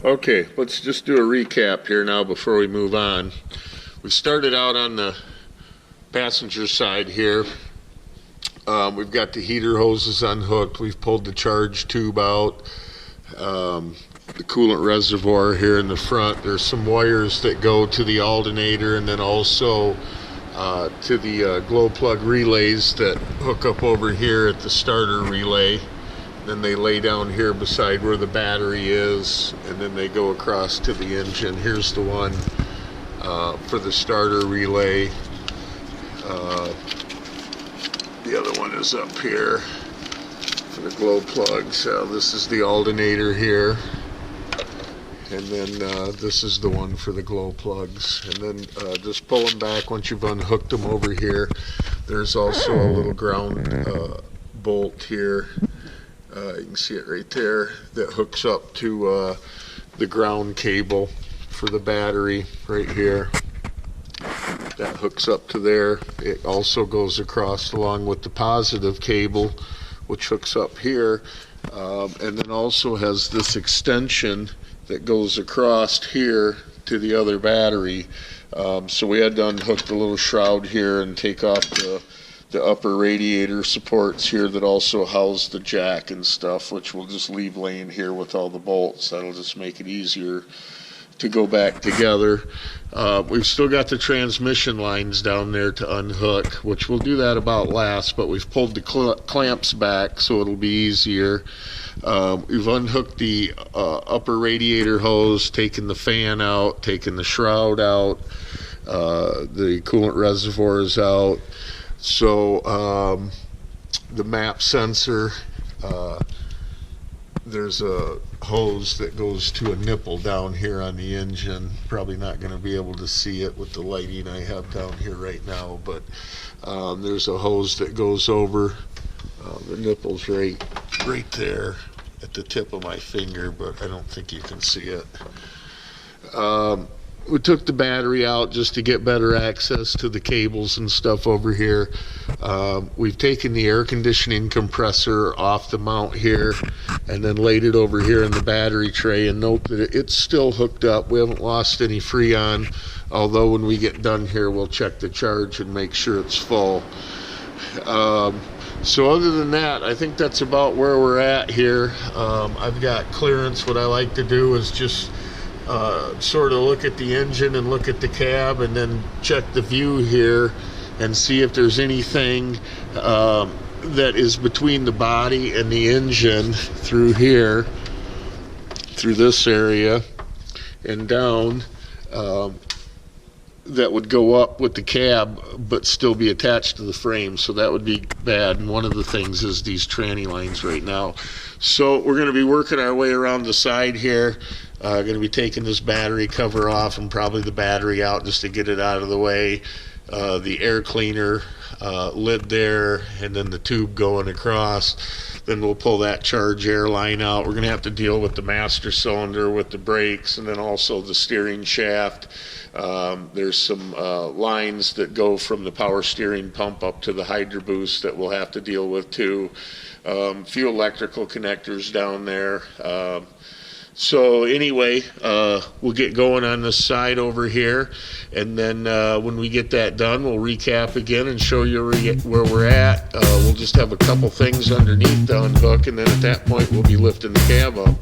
Okay, let's just do a recap here now before we move on. We started out on the passenger side here. We've got the heater hoses unhooked. We've pulled the charge tube out. The coolant reservoir here in the front. There's some wires that go to the alternator and then also to the glow plug relays that hook up over here at the starter relay. Then they lay down here beside where the battery is, and then they go across to the engine. Here's the one for the starter relay. The other one is up here for the glow plugs. This is the alternator here. And then this is the one for the glow plugs. And then just pull them back once you've unhooked them over here. There's also a little ground bolt here. You can see it right there that hooks up to the ground cable for the battery right here. That hooks up to there. It also goes across along with the positive cable, which hooks up here, and then also has this extension that goes across here to the other battery. So we had to unhook the little shroud here and take off the upper radiator supports here that also house the jack and stuff, which we'll just leave laying here with all the bolts. That'll just make it easier to go back together. We've still got the transmission lines down there to unhook, which we'll do that about last, but we've pulled the clamps back so it'll be easier. We've unhooked the upper radiator hose, taken the fan out, taken the shroud out, the coolant reservoir is out. So the map sensor, there's a hose that goes to a nipple down here on the engine. Probably not going to be able to see it with the lighting I have down here right now, but there's a hose that goes over the nipples right there at the tip of my finger, but I don't think you can see it. We took the battery out just to get better access to the cables and stuff over here. We've taken the air conditioning compressor off the mount here and then laid it over here in the battery tray, and note that it's still hooked up. We haven't lost any freon, although when we get done here we'll check the charge and make sure it's full. So other than that, I think that's about where we're at here. I've got clearance. What I like to do is just sort of look at the engine and look at the cab and then check the view here and see if there's anything that is between the body and the engine through here, through this area and down, that would go up with the cab but still be attached to the frame. So that would be bad, and one of the things is these tranny lines right now. So we're going to be working our way around the side here. Going to be taking this battery cover off and probably the battery out just to get it out of the way. The air cleaner lid there, and then the tube going across. Then we'll pull that charge air line out. We're going to have to deal with the master cylinder with the brakes, and then also the steering shaft. There's some lines that go from the power steering pump up to the hydro boost that we'll have to deal with too. Few electrical connectors down there. So anyway, we'll get going on this side over here, and then when we get that done, we'll recap again and show you where we're at. We'll just have a couple things underneath to unhook, and then at that point we'll be lifting the cab up.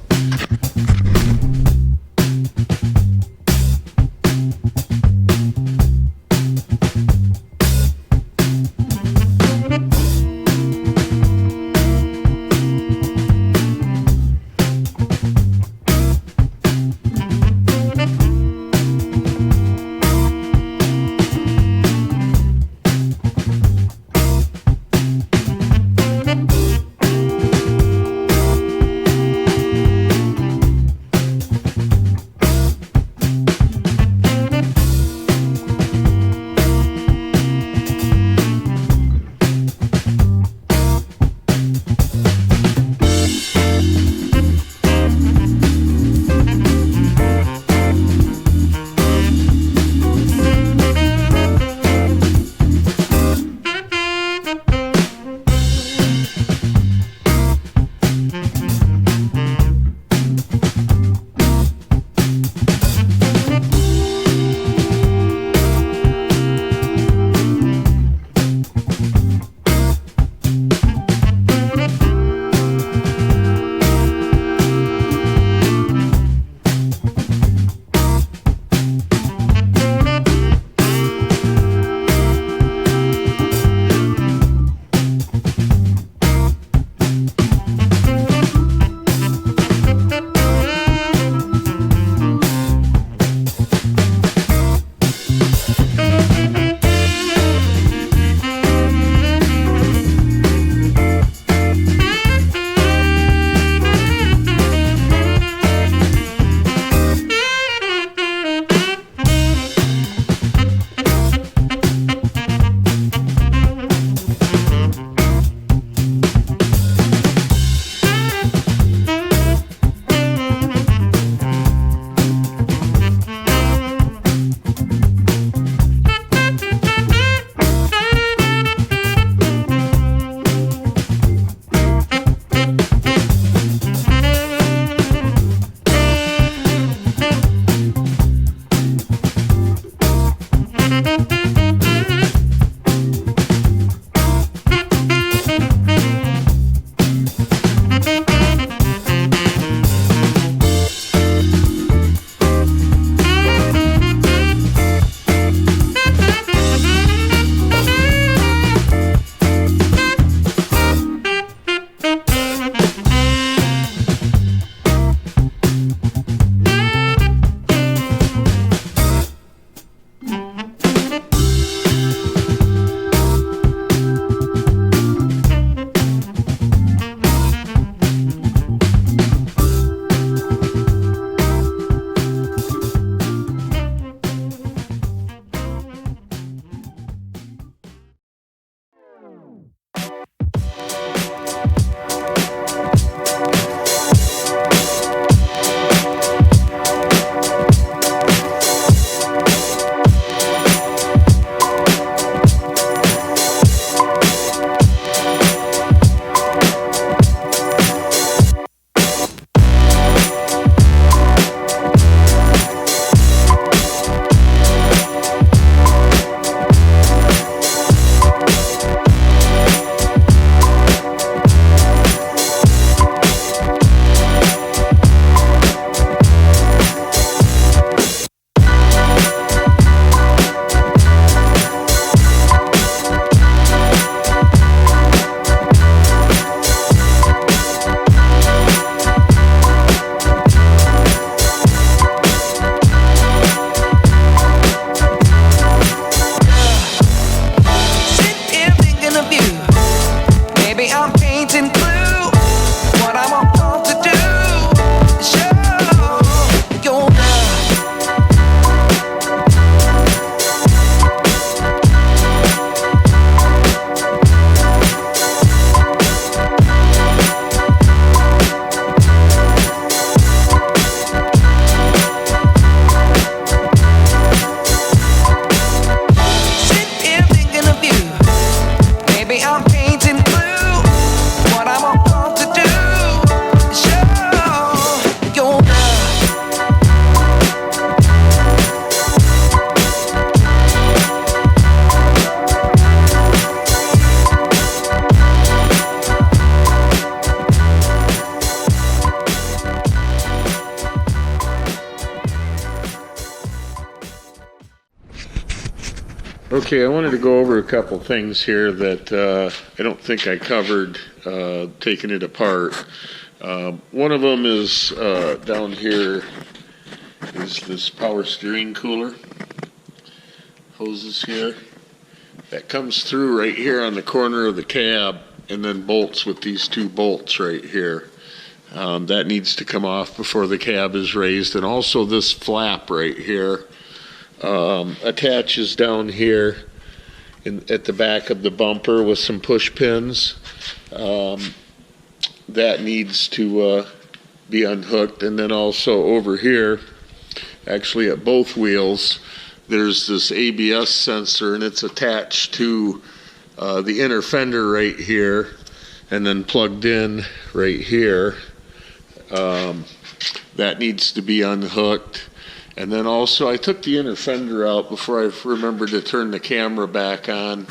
Okay, I wanted to go over a couple things here that I don't think I covered taking it apart. One of them is down here is this power steering cooler. Hoses here. That comes through right here on the corner of the cab and then bolts with these two bolts right here. That needs to come off before the cab is raised. And also this flap right here attaches down here at the back of the bumper with some push pins. That needs to be unhooked. And then also over here, actually at both wheels, there's this ABS sensor, and it's attached to the inner fender right here and then plugged in right here. That needs to be unhooked. And then also I took the inner fender out before I remembered to turn the camera back on.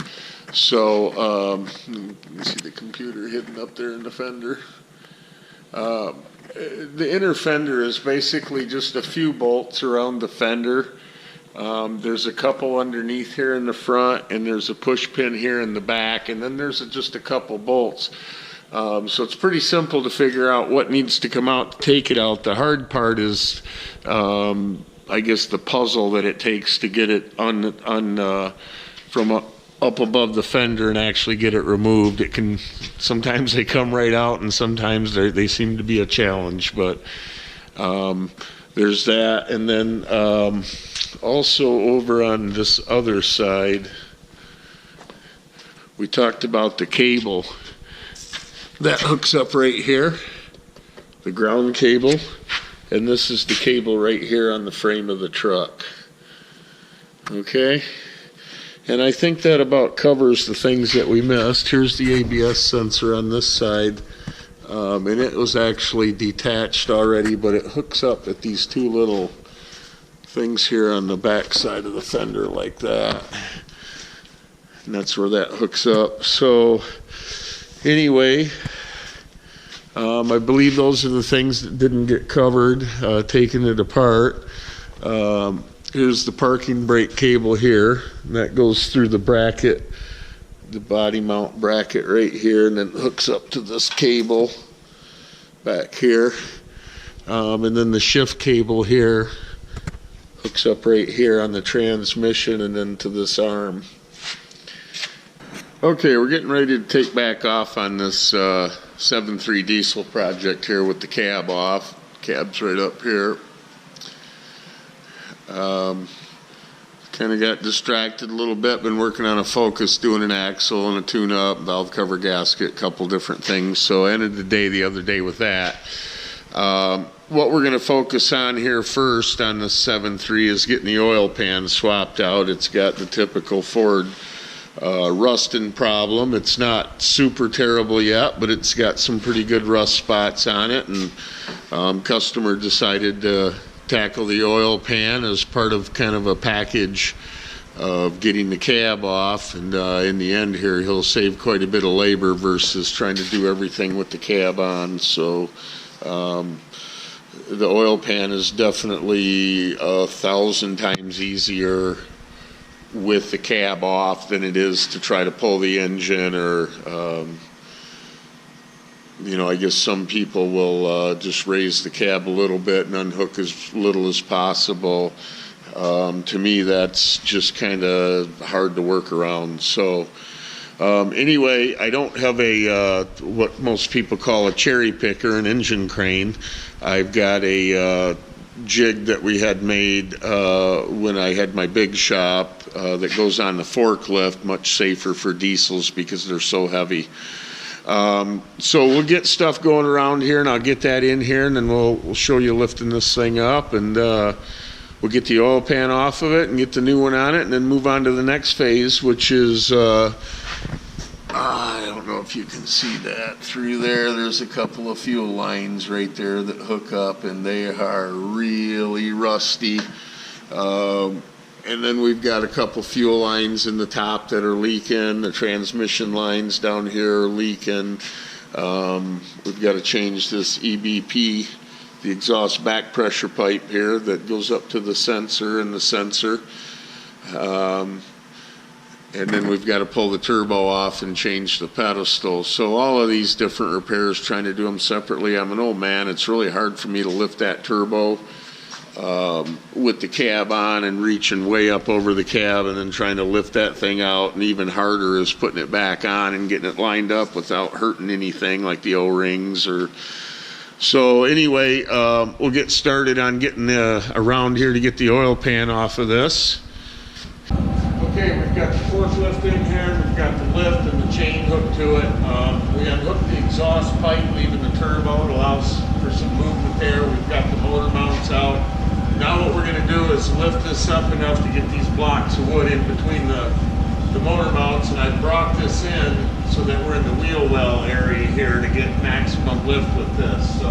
So you see the computer hidden up there in the fender. The inner fender is basically just a few bolts around the fender. There's a couple underneath here in the front, and there's a push pin here in the back, and then there's just a couple bolts. So it's pretty simple to figure out what needs to come out to take it out. The hard part is, I guess, the puzzle that it takes to get it from up above the fender and actually get it removed. It can, sometimes they come right out, and sometimes they seem to be a challenge, but there's that. And then also over on this other side, we talked about the cable that hooks up right here, the ground cable, and this is the cable right here on the frame of the truck. Okay, and I think that about covers the things that we missed. Here's the ABS sensor on this side, and it was actually detached already, but it hooks up at these two little things here on the back side of the fender like that, and that's where that hooks up. So anyway, I believe those are the things that didn't get covered, taking it apart. Here's the parking brake cable here, and that goes through the bracket, the body mount bracket right here, and then hooks up to this cable back here. And then the shift cable here hooks up right here on the transmission and then to this arm. Okay, we're getting ready to take back off on this 7.3 diesel project here with the cab off. Cab's right up here. Kind of got distracted a little bit. Been working on a Focus, doing an axle and a tune-up, valve cover gasket, a couple different things. So I ended the day the other day with that. What we're going to focus on here first on the 7.3 is getting the oil pan swapped out. It's got the typical Ford rusting problem. It's not super terrible yet, but it's got some pretty good rust spots on it, and customer decided to tackle the oil pan as part of kind of a package of getting the cab off, and in the end here he'll save quite a bit of labor versus trying to do everything with the cab on. So the oil pan is definitely 1,000 times easier with the cab off than it is to try to pull the engine, or I guess some people will just raise the cab a little bit and unhook as little as possible. To me, that's just kind of hard to work around. So anyway, I don't have a what most people call a cherry picker, an engine crane. I've got a jig that we had made when I had my big shop that goes on the forklift, much safer for diesels because they're so heavy. So we'll get stuff going around here, and I'll get that in here, and then we'll show you lifting this thing up, and we'll get the oil pan off of it and get the new one on it, and then move on to the next phase, which is I don't know if you can see that through there. There's a couple of fuel lines right there that hook up, and they are really rusty. And then we've got a couple fuel lines in the top that are leaking. The transmission lines down here are leaking. We've got to change this EBP, the exhaust back pressure pipe here that goes up to the sensor and the sensor. And then we've got to pull the turbo off and change the pedestal. So all of these different repairs, trying to do them separately. I'm an old man. It's really hard for me to lift that turbo with the cab on and reaching way up over the cab and then trying to lift that thing out. And even harder is putting it back on and getting it lined up without hurting anything like the O-rings or... So anyway, we'll get started on getting around here to get the oil pan off of this. Okay, we've got the forklift in here, we've got the lift and the chain hooked to it. We unhooked the exhaust pipe, leaving the turbo. It allows for some movement there. We've got the motor mounts out. Now what we're going to do is lift this up enough to get these blocks of wood in between the motor mounts, and I brought this in so that we're in the wheel well area here to get maximum lift with this. So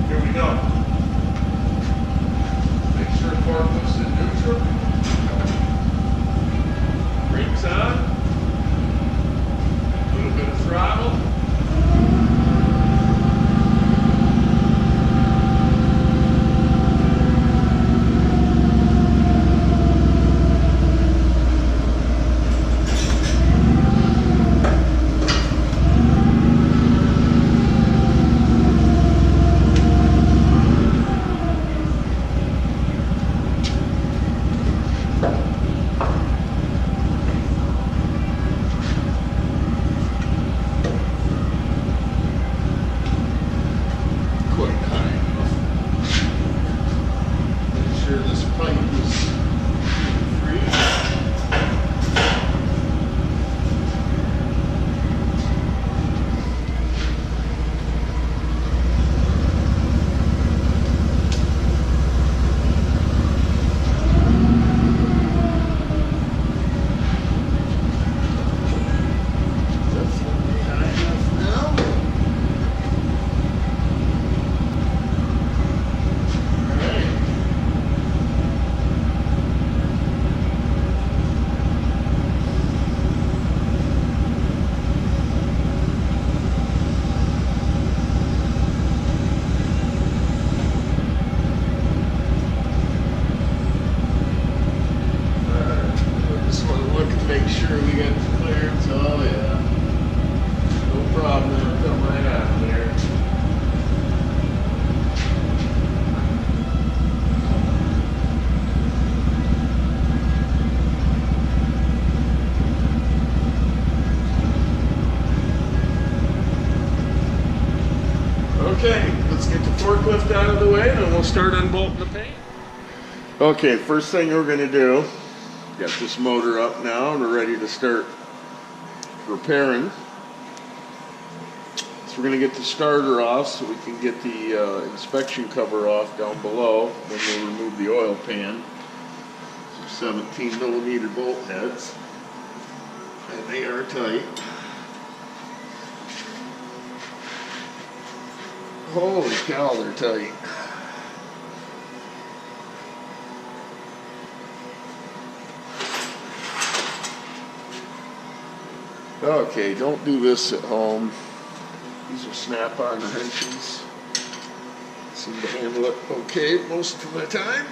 here we go. Make sure forklift's in neutral. Brakes on, a little bit of throttle. Make sure we got the clearance. Oh yeah, no problem. It'll come right out of there. Okay, let's get the forklift out of the way, and then we'll start unbolting the paint. Okay, first thing we're going to do. Got this motor up now and we're ready to start repairing. So we're going to get the starter off so we can get the inspection cover off down below. Then we'll remove the oil pan. Some 17 millimeter bolt heads. And they are tight. Holy cow, they're tight. Okay, don't do this at home. These are snap-on wrenches. Seem to handle it okay most of the time.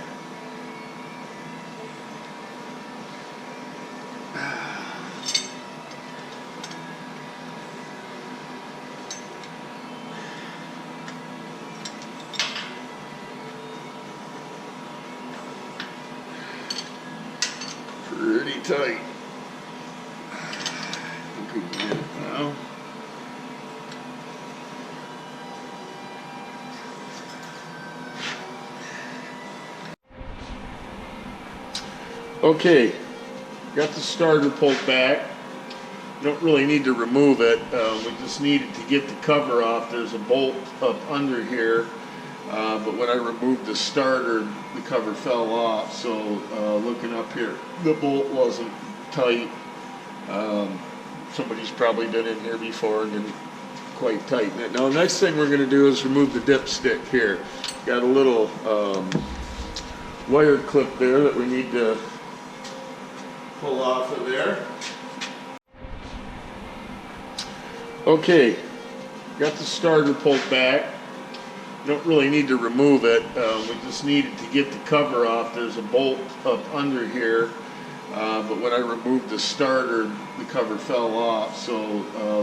Pretty tight. Now. Okay, got the starter pulled back. Don't really need to remove it. We just needed to get the cover off. There's a bolt up under here, but when I removed the starter, the cover fell off. So looking up here, the bolt wasn't tight. Somebody's probably been in here before and didn't quite tighten it. Now the next thing we're going to do is remove the dipstick here. Got a little wire clip there that we need to pull off of there. Okay, got the starter pulled back. Don't really need to remove it. We just needed to get the cover off. There's a bolt up under here. But when I removed the starter, the cover fell off. So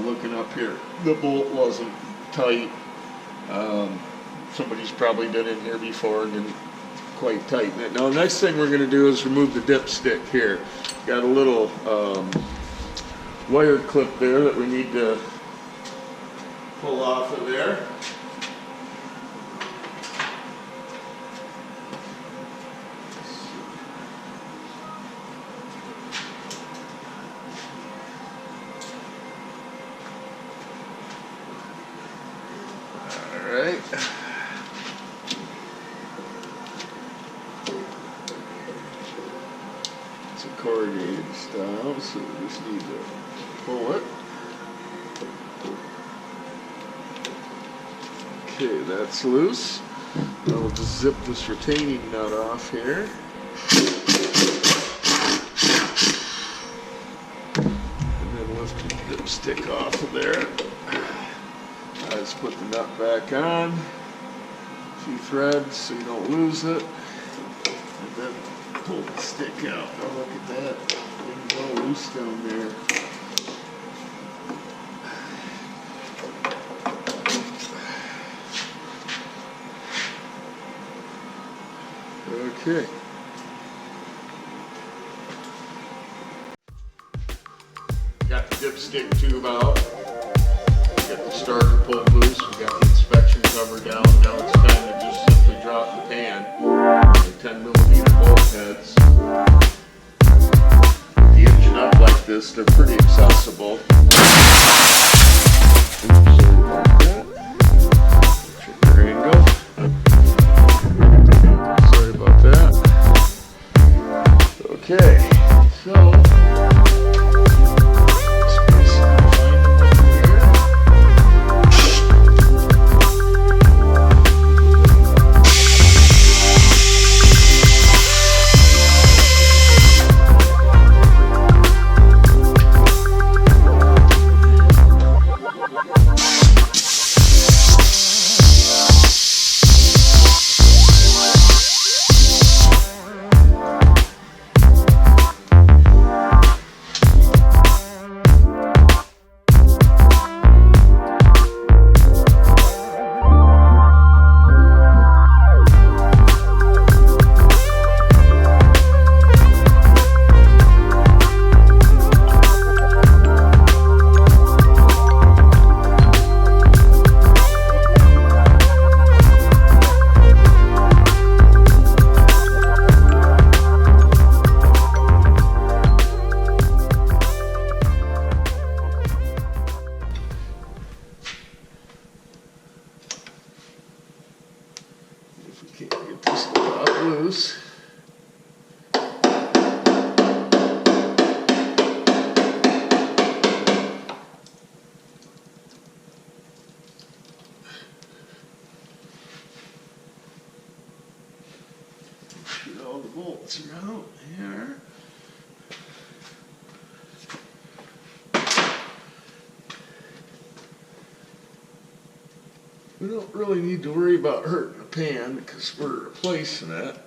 looking up here, the bolt wasn't tight. Somebody's probably been in here before and didn't quite tighten it. Now, the next thing we're going to do is remove the dipstick here. Got a little wire clip there that we need to pull off of there. Alright. It's a corrugated style, so we just need to pull it. Okay, that's loose. Now we'll just zip this retaining nut off here. And then lift the dipstick off of there. Let's put the nut back on. A few threads so you don't lose it. And then pull the stick out. Oh, look at that. Thing's all loose down there. Okay. Got the dipstick tube out. Got the starter pulled loose. We got the inspection cover down. Now it's time to just simply drop the pan. The 10mm bolt heads. With the engine up like this, they're pretty accessible. Trigger angle. Sorry about that. Okay, so. Loose. Shoot all the bolts out here. We don't really need to worry about hurting the pan because we're replacing it.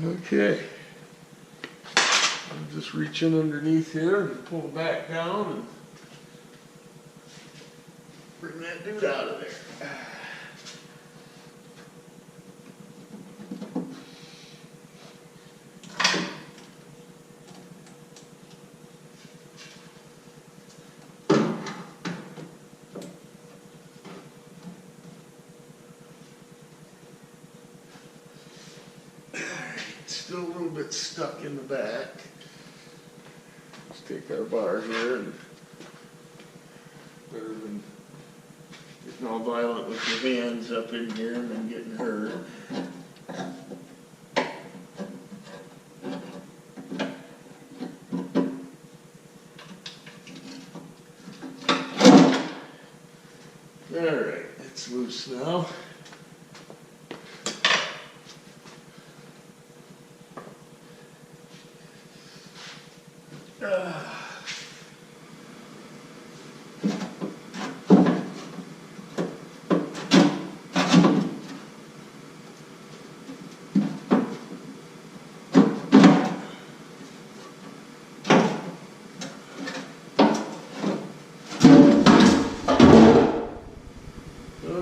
Okay. Just reach in underneath here and pull it back down and bring that dude out of there. Still a little bit stuck in the back. Let's take our bar here, and better than getting all violent with your hands up in here and then getting hurt. Alright, it's loose now.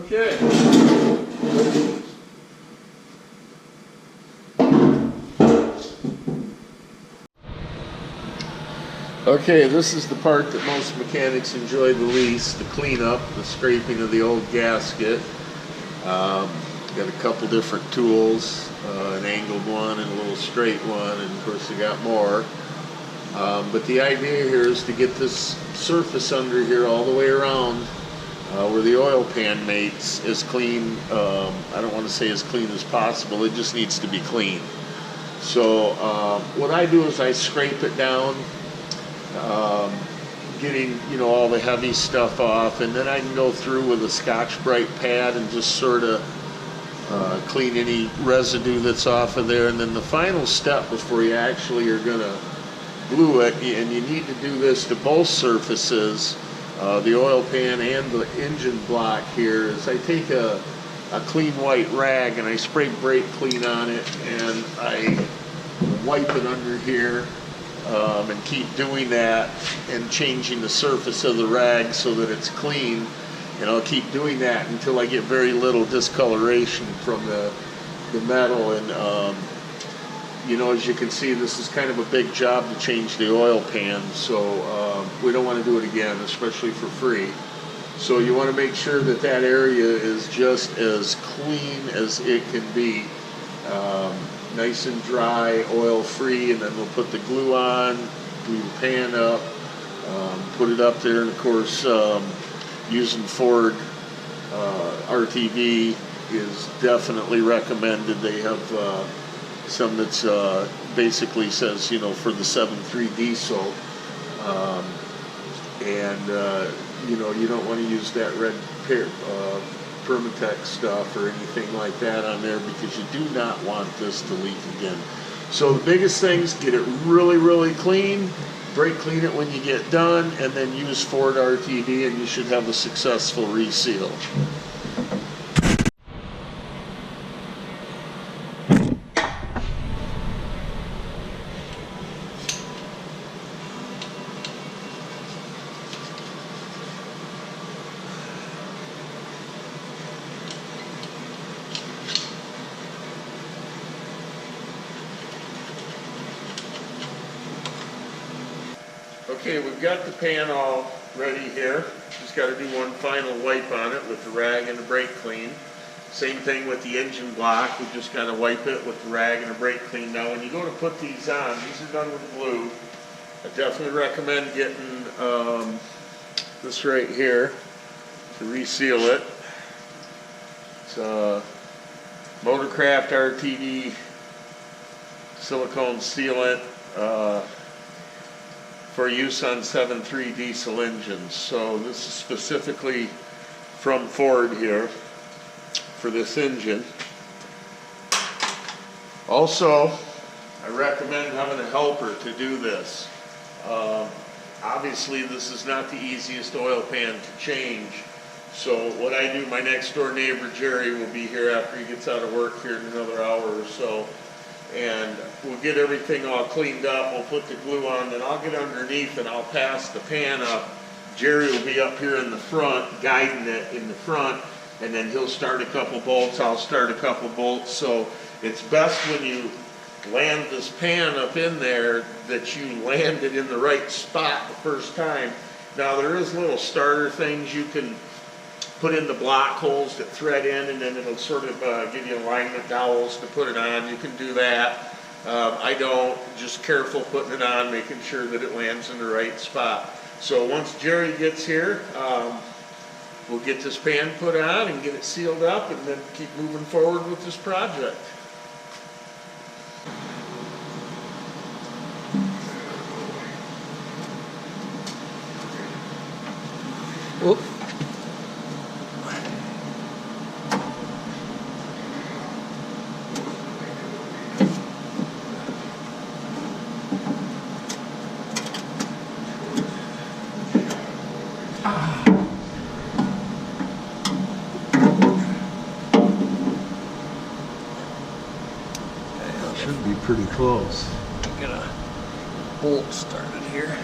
Okay. Okay, this is the part that most mechanics enjoy the least, the cleanup, the scraping of the old gasket. Got a couple different tools, an angled one and a little straight one, and of course you got more. But the idea here is to get this surface under here all the way around where the oil pan mates as clean, I don't want to say as clean as possible, it just needs to be clean. So what I do is I scrape it down, getting all the heavy stuff off, and then I can go through with a Scotch-Brite pad and just sort of clean any residue that's off of there. And then the final step before you actually are going to glue it, and you need to do this to both surfaces, the oil pan and the engine block here, is I take a clean white rag and I spray brake clean on it, and I wipe it under here, and keep doing that and changing the surface of the rag so that it's clean. And I'll keep doing that until I get very little discoloration from the metal. And as you can see, this is kind of a big job to change the oil pan, so we don't want to do it again, especially for free. So you want to make sure that that area is just as clean as it can be, nice and dry, oil free, and then we'll put the glue on, glue the pan up, put it up there, and of course using Ford RTV is definitely recommended. They have some that's basically says, for the 7.3 diesel, and you don't want to use that red Permatex stuff or anything like that on there, because you do not want this to leak again. So the biggest things, get it really, really clean, brake clean it when you get done, and then use Ford RTV, and you should have a successful reseal. Okay, we've got the pan all ready here. Just got to do one final wipe on it with the rag and the brake clean. Same thing with the engine block. We've just got to wipe it with the rag and the brake clean. Now when you go to put these on, these are done with glue. I definitely recommend getting this right here to reseal it. It's a Motorcraft RTD silicone sealant for use on 7.3 diesel engines. So this is specifically from Ford here for this engine. Also, I recommend having a helper to do this. Obviously this is not the easiest oil pan to change. So what I do, my next door neighbor Jerry will be here after he gets out of work here in another hour or so, and we'll get everything all cleaned up. We'll put the glue on, then I'll get underneath and I'll pass the pan up. Jerry will be up here in the front, guiding it in the front, and then he'll start a couple bolts, I'll start a couple bolts. So it's best when you land this pan up in there that you land it in the right spot the first time. Now there is little starter things you can put in the block holes that thread in, and then it'll sort of give you alignment dowels to put it on. You can do that. I don't. Just careful putting it on, making sure that it lands in the right spot. So once Jerry gets here, we'll get this pan put on and get it sealed up, and then keep moving forward with this project. Whoop. Should be pretty close. Get a bolt started here.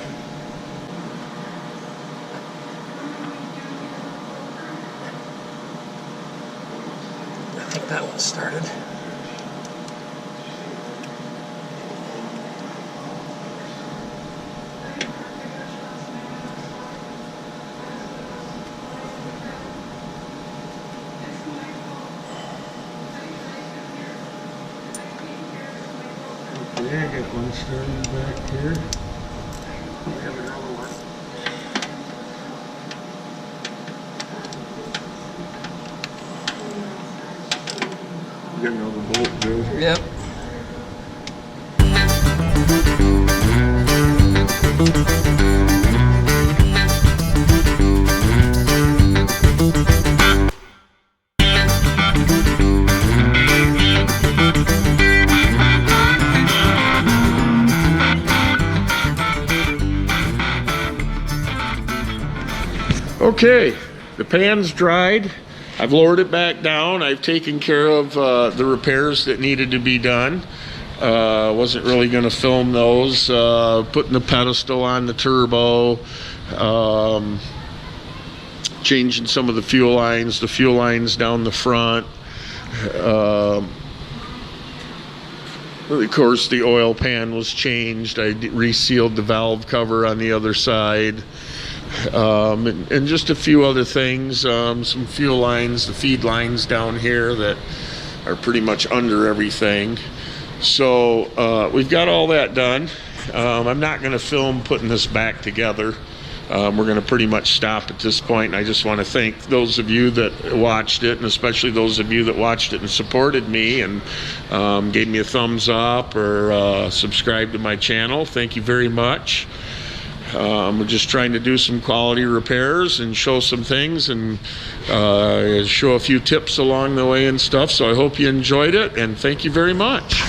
Take that one started. Okay, I got one started back here. We have another one. You got another bolt there. Yep. Okay, the pan's dried. I've lowered it back down. I've taken care of the repairs that needed to be done. Wasn't really going to film those. Putting the pedestal on the turbo, changing some of the fuel lines down the front. Of course, the oil pan was changed. I resealed the valve cover on the other side. And just a few other things, some fuel lines, the feed lines down here that are pretty much under everything. So we've got all that done. I'm not going to film putting this back together. We're going to pretty much stop at this point. And I just want to thank those of you that watched it, and especially those of you that watched it and supported me and gave me a thumbs up or subscribed to my channel. Thank you very much. We're just trying to do some quality repairs and show some things and show a few tips along the way and stuff. So I hope you enjoyed it, and thank you very much.